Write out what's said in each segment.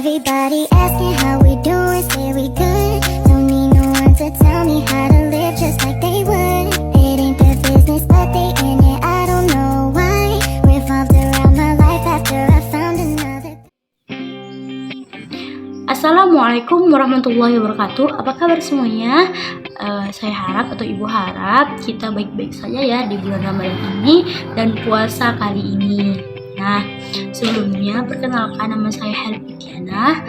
Everybody asking how we doing, say we good. Don't need no one to tell me how to live just like they would. It ain't their business, but they in it, I don't know why. Revolved around my life after I found another. Assalamualaikum warahmatullahi wabarakatuh. Apa kabar semuanya? Saya harap atau ibu harap kita baik-baik saja ya di bulan Ramadan ini dan puasa kali ini. Nah, sebelumnya perkenalkan, nama saya Helvitiana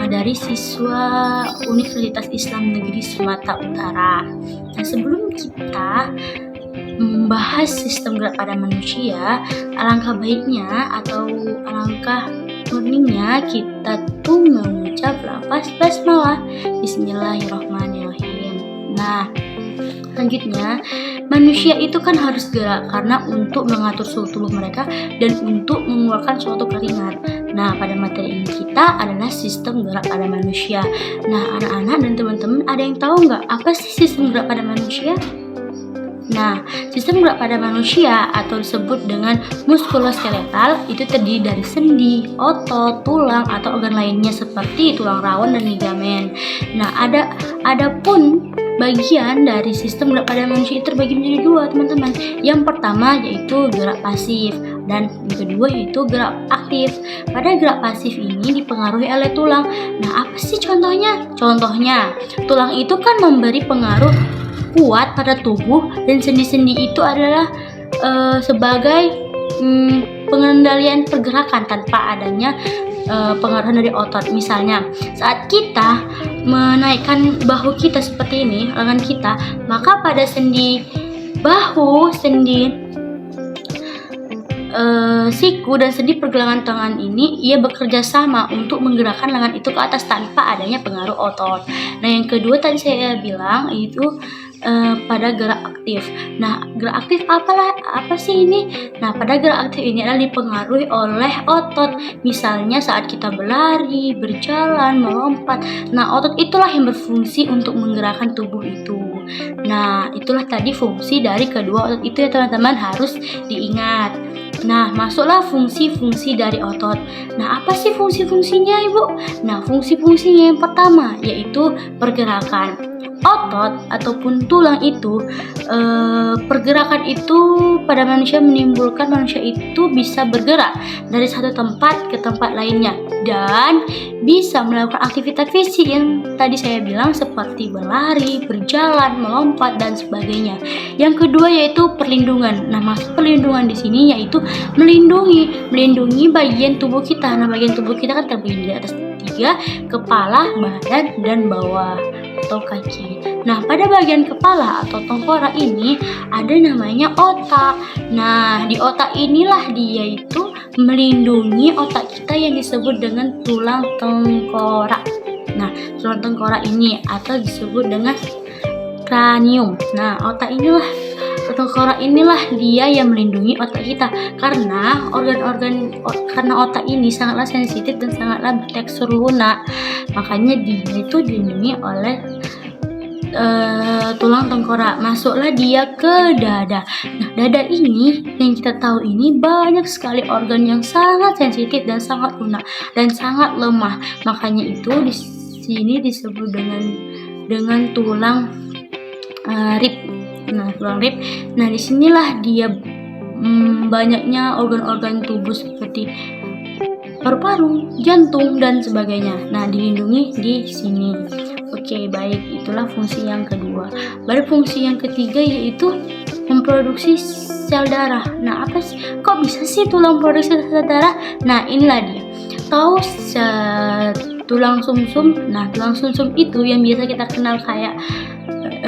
dari siswa Universitas Islam Negeri Sumatera Utara. Nah, sebelum kita membahas sistem gerak pada manusia, alangkah baiknya atau alangkah mendingnya kita tuh mengucap lafaz basmalah, Bismillahirrahmanirrahim. Nah, selanjutnya manusia itu kan harus gerak karena untuk mengatur suhu tubuh mereka dan untuk mengeluarkan suatu keringat. Nah, pada materi ini kita adalah sistem gerak pada manusia. Nah, anak-anak dan teman-teman, ada yang tahu nggak apa sih sistem gerak pada manusia? Nah, sistem gerak pada manusia atau disebut dengan muskuloskeletal itu terdiri dari sendi, otot, tulang atau organ lainnya seperti tulang rawan dan ligamen. Nah, adapun bagian dari sistem gerak pada manusia itu terbagi menjadi dua, teman-teman. Yang pertama yaitu gerak pasif dan yang kedua yaitu gerak aktif. Pada gerak pasif ini dipengaruhi oleh tulang. Nah, apa sih contohnya? Contohnya, tulang itu kan memberi pengaruh kuat pada tubuh dan sendi-sendi itu adalah sebagai pengendalian pergerakan tanpa adanya pengaruh dari otot. Misalnya saat kita menaikkan bahu kita seperti ini, lengan kita, maka pada sendi bahu, sendi siku dan sendi pergelangan tangan ini ia bekerja sama untuk menggerakkan lengan itu ke atas tanpa adanya pengaruh otot. Nah, yang kedua tadi saya bilang itu pada gerak aktif. Nah, gerak aktif apa sih ini? Nah, pada gerak aktif ini adalah dipengaruhi oleh otot. Misalnya saat kita berlari, berjalan, melompat. Nah, otot itulah yang berfungsi untuk menggerakkan tubuh itu. Nah, itulah tadi fungsi dari kedua otot itu ya teman-teman, harus diingat. Nah, masuklah fungsi-fungsi dari otot. Nah, apa sih fungsi-fungsinya, Ibu? Nah, fungsi-fungsinya yang pertama yaitu pergerakan. Otot ataupun tulang itu, pergerakan itu pada manusia menimbulkan manusia itu bisa bergerak dari satu tempat ke tempat lainnya dan bisa melakukan aktivitas fisik yang tadi saya bilang seperti berlari, berjalan, melompat dan sebagainya. Yang kedua yaitu perlindungan. Nah, maksud perlindungan di sini yaitu melindungi bagian tubuh kita. Nah, bagian tubuh kita kan terbagi dari atas 3, kepala, badan dan bawah atau kaki. Nah, pada bagian kepala atau tengkorak ini ada namanya otak. Nah, di otak inilah dia itu melindungi otak kita yang disebut dengan tulang tengkorak. Nah, tulang tengkorak ini atau disebut dengan kranium. Nah, tengkorak inilah dia yang melindungi otak kita karena karena otak ini sangatlah sensitif dan sangatlah bertekstur lunak. Makanya dia itu dilindungi oleh tulang tengkorak. Masuklah dia ke dada. Nah, dada ini yang kita tahu ini banyak sekali organ yang sangat sensitif dan sangat lunak dan sangat lemah. Makanya itu di sini disebut dengan tulang rib. Nah, tulang rib. Nah, disinilah dia banyaknya organ-organ tubuh seperti paru-paru, jantung dan sebagainya. Nah, dilindungi di sini. Oke, baik, itulah fungsi yang kedua. Baru fungsi yang ketiga yaitu memproduksi sel darah. Nah, apa sih? Kok bisa sih tulang produksi sel darah? Nah, inilah dia. Tahu tulang sumsum? Nah, tulang sumsum itu yang biasa kita kenal kayak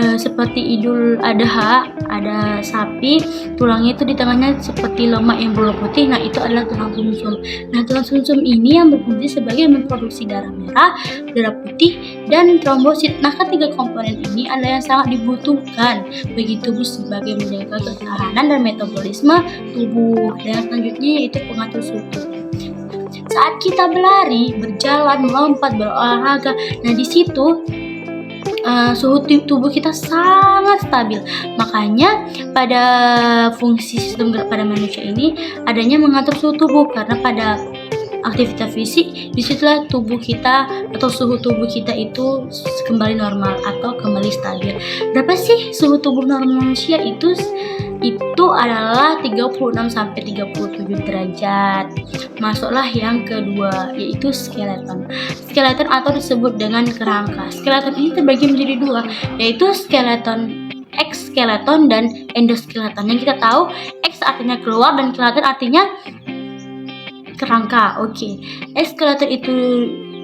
seperti Idul Adha, ada sapi, tulangnya itu di tengahnya seperti lemak yang berwarna putih. Nah, itu adalah tulang sumsum. Nah, tulang sumsum ini yang berfungsi sebagai memproduksi darah merah, darah putih, dan trombosit. Nah, ketiga komponen ini adalah yang sangat dibutuhkan bagi tubuh sebagai menjaga ketahanan dan metabolisme tubuh. Dan selanjutnya yaitu pengatur suhu tubuh. Saat kita berlari, berjalan, melompat, berolahraga, nah di situ suhu tubuh kita sangat stabil. Makanya pada fungsi sistem gerak pada manusia ini adanya mengatur suhu tubuh, karena pada aktivitas fisik, disitulah tubuh kita atau suhu tubuh kita itu kembali normal atau kembali stabil. Berapa sih suhu tubuh normal manusia itu? Itu adalah 36 sampai 37 derajat. Masuklah yang kedua, yaitu skeleton. Skeleton atau disebut dengan kerangka. Skeleton ini terbagi menjadi dua, yaitu skeleton exskeleton dan endoskeleton. Yang kita tahu, X artinya keluar dan skeleton artinya kerangka. Oke. Exskeleton itu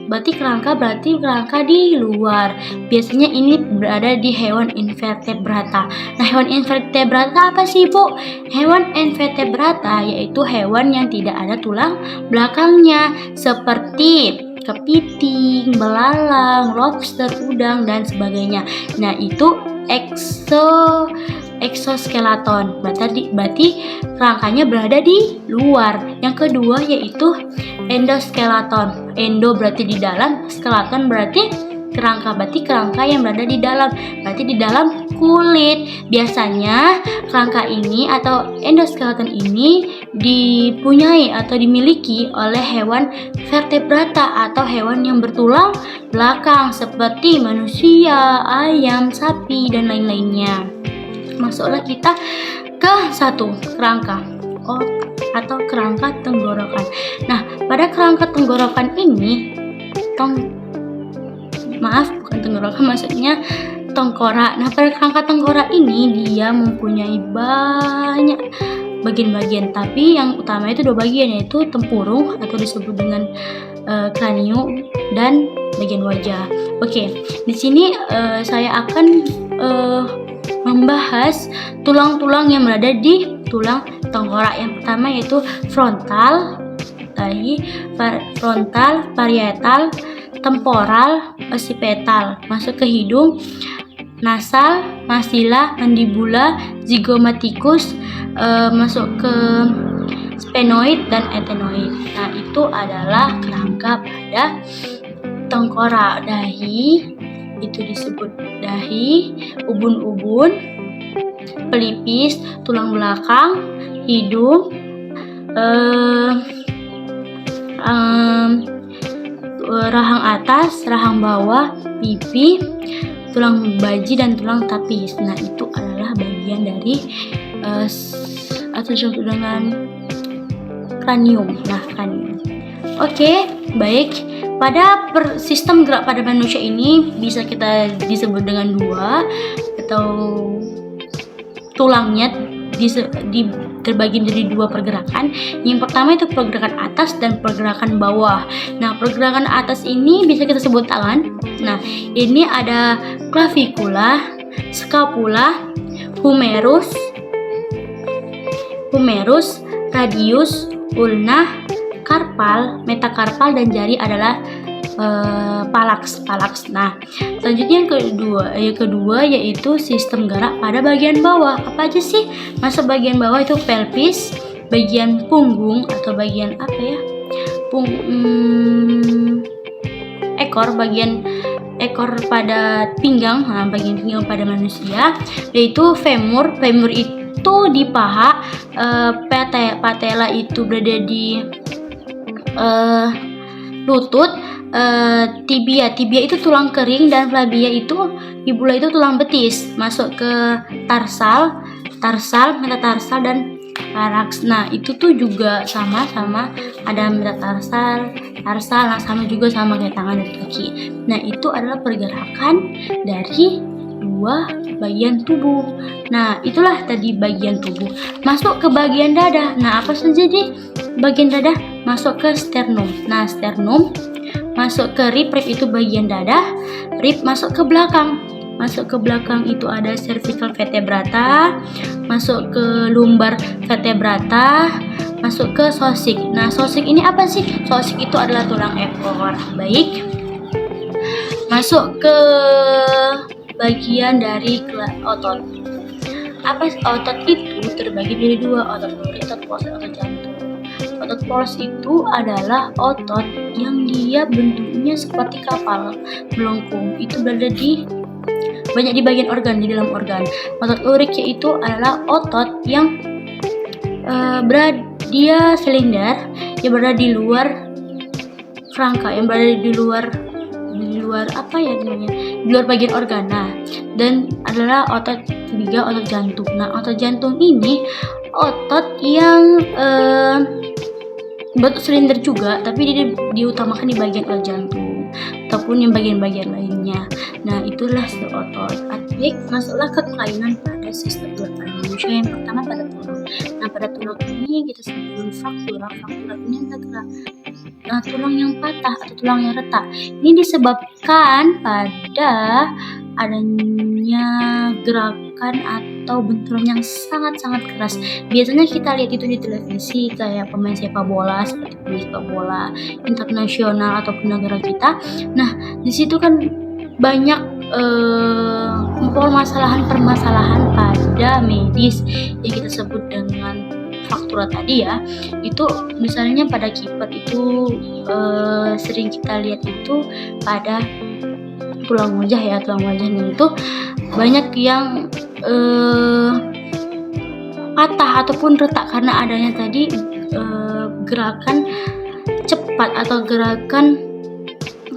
berarti kerangka di luar. Biasanya ini berada di hewan invertebrata. Nah, hewan invertebrata apa sih, Bu? Hewan invertebrata yaitu hewan yang tidak ada tulang belakangnya, seperti kepiting, belalang, lobster, udang, dan sebagainya. Nah, itu exoskeleton. Berarti kerangkanya berada di luar. Yang kedua yaitu endoskeleton. Endo berarti di dalam, skeleton berarti kerangka. Berarti kerangka yang berada di dalam. Berarti di dalam kulit. Biasanya kerangka ini atau endoskeleton ini dipunyai atau dimiliki oleh hewan vertebrata atau hewan yang bertulang belakang seperti manusia, ayam, sapi, dan lain-lainnya. Masuklah kita ke satu, kerangka atau kerangka tenggorokan. Nah, pada kerangka tenggorokan ini bukan tenggorokan, maksudnya tengkorak. Nah, pada kerangka tengkorak ini dia mempunyai banyak bagian-bagian, tapi yang utama itu dua bagian, yaitu tempurung atau disebut dengan kranium dan bagian wajah. Oke, di sini saya akan membahas tulang-tulang yang berada di tulang tengkorak. Yang pertama yaitu frontal, parietal, temporal, occipital. Masuk ke hidung, nasal, maxilla, mandibula, zygomaticus, masuk ke sphenoid dan ethenoid. Nah, itu adalah kerangka pada tengkorak. Dahi itu disebut dahi, ubun-ubun, pelipis, tulang belakang, hidung, rahang atas, rahang bawah, pipi, tulang baji, dan tulang tapis. Nah, itu adalah bagian dari atau disebut dengan kranium. Nah, kranium. Oke, baik. Pada sistem gerak pada manusia ini bisa kita disebut dengan dua, atau tulangnya terbagi menjadi dua pergerakan. Yang pertama itu pergerakan atas dan pergerakan bawah. Nah, pergerakan atas ini bisa kita sebut tangan. Nah, ini ada clavicula, scapula, humerus, radius, ulna, karpal, metakarpal, dan jari adalah palaks. Nah, selanjutnya yang kedua yaitu sistem gerak pada bagian bawah. Apa aja sih? Masuk bagian bawah itu pelvis, bagian punggung atau bagian bagian ekor pada pinggang. Nah, bagian pinggang pada manusia yaitu femur. Femur itu di paha, patella itu berada di lutut, tibia itu tulang kering, dan fibula itu tulang betis. Masuk ke tarsal, metatarsal, dan larynx. Nah, itu tuh juga sama ada metatarsal, tarsal, nah sama juga sama kayak tangan dan kaki. Nah, itu adalah pergerakan dari dua bagian tubuh. Nah, itulah tadi bagian tubuh. Masuk ke bagian dada. Nah, apa saja di bagian dada? Masuk ke sternum. Nah, sternum masuk ke rib itu bagian dada. Rib masuk ke belakang. Itu ada cervical vertebrata, masuk ke lumbar vertebrata, masuk ke sosik. Nah, sosik ini apa sih? Sosik itu adalah tulang ekor. Baik. Masuk ke bagian dari otot. Apa otot itu terbagi menjadi dua, otot lutut, otot polos, dan otot jantung. Otot polos itu adalah otot yang dia bentuknya seperti kapal melengkung. Itu berada banyak di bagian organ, di dalam organ. Otot lurik yaitu adalah otot yang dia silinder, yang berada di luar kerangka yang berada di luar apa ya namanya, di luar bagian organa, dan adalah otot ketiga, otot jantung. Nah, otot jantung ini otot yang bentuk silinder juga, tapi dia diutamakan di bagian otot jantung ataupun yang bagian-bagian lainnya. Nah, itulah si otot. Baik, masuklah ke kelainan pada sistem tulang pada manusia. Yang pertama pada tulang. Nah, pada tulang ini kita sebut dengan fraktura. Fraktura ini adalah tulang yang patah atau tulang yang retak. Ini disebabkan pada adanya gerakan atau benturan yang sangat-sangat keras. Biasanya kita lihat itu di televisi, kayak pemain sepak bola, seperti pemain sepak bola internasional ataupun negara kita. Nah, di situ kan banyak permasalahan pada medis yang kita sebut dengan fraktura tadi ya. Itu misalnya pada kiper itu sering kita lihat itu pada tulang wajah ya, tulang wajahnya itu banyak yang patah ataupun retak karena adanya tadi gerakan cepat atau gerakan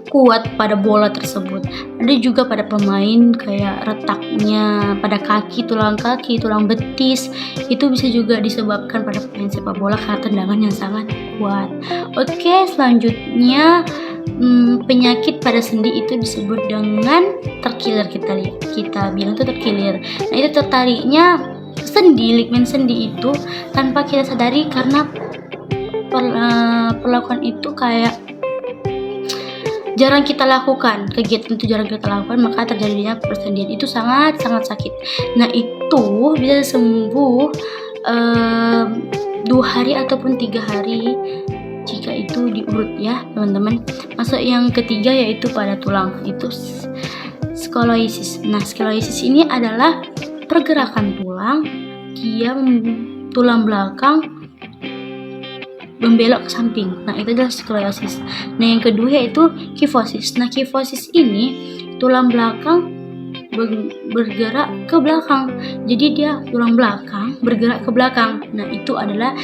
kuat pada bola tersebut. Ada juga pada pemain kayak retaknya pada kaki, tulang betis, itu bisa juga disebabkan pada pemain sepak bola karena tendangan yang sangat kuat. Oke, selanjutnya penyakit pada sendi itu disebut dengan terkilir. Kita bilang itu terkilir. Nah, itu tertariknya sendi, ligamen sendi itu tanpa kita sadari karena perlakuan itu kayak jarang kita lakukan, kegiatan itu jarang kita lakukan, maka terjadinya persendian itu sangat sakit. Nah, itu bisa sembuh 2 hari ataupun 3 hari jika itu diurut ya teman-teman. Masuk yang ketiga yaitu pada tulang, itu skoliyosis. Nah, skoliyosis ini adalah pergerakan tulang, tulang belakang membelok ke samping. Nah, itu adalah skoliyosis. Nah, yang kedua yaitu kifosis. Nah, kifosis ini tulang belakang bergerak ke belakang. Jadi dia tulang belakang bergerak ke belakang. Nah, itu adalah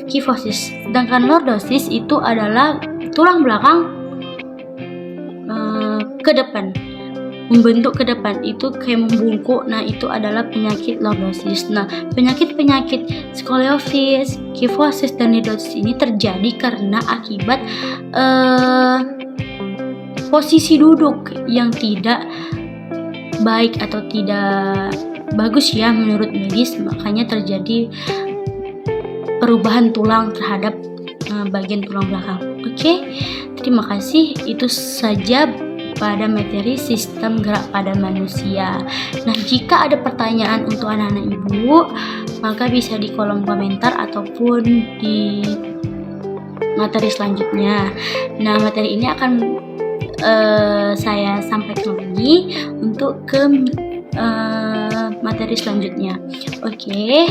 kifosis. Sedangkan lordosis itu adalah tulang belakang ke depan, membentuk ke depan, itu kayak membungkuk. Nah, itu adalah penyakit lordosis. Nah, penyakit skoliosis, kifosis, dan lordosis ini terjadi karena akibat posisi duduk yang tidak baik atau tidak bagus ya menurut medis, makanya terjadi perubahan tulang terhadap bagian tulang belakang. Oke, terima kasih. Itu saja pada materi sistem gerak pada manusia. Nah, jika ada pertanyaan untuk anak-anak ibu, maka bisa di kolom komentar ataupun di materi selanjutnya. Nah, materi ini akan saya sampaikan lagi untuk ke materi selanjutnya. Oke,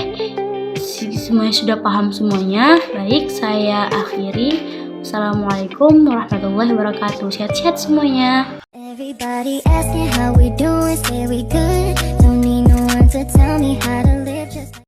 semuanya sudah paham semuanya. Baik, saya akhiri. Assalamualaikum warahmatullahi wabarakatuh. Sehat-sehat semuanya. Everybody asking how we doing, say we good. Don't need no one to tell me how to live. Just